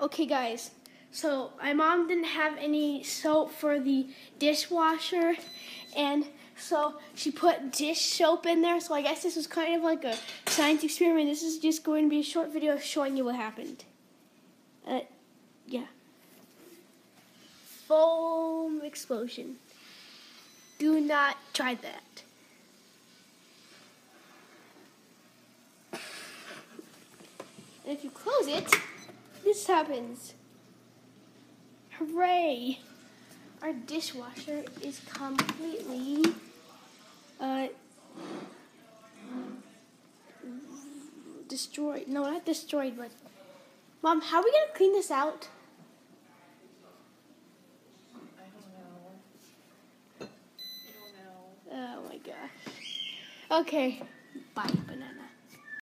Okay, guys, so my mom didn't have any soap for the dishwasher, and so she put dish soap in there. So I guess this was kind of like a science experiment. This is just going to be a short video showing you what happened. Yeah. Foam explosion. Do not try that. And if you close it, this happens. Hooray! Our dishwasher is completely destroyed. No, not destroyed, but Mom, how are we gonna clean this out? I don't know. Oh my gosh. Okay, bye.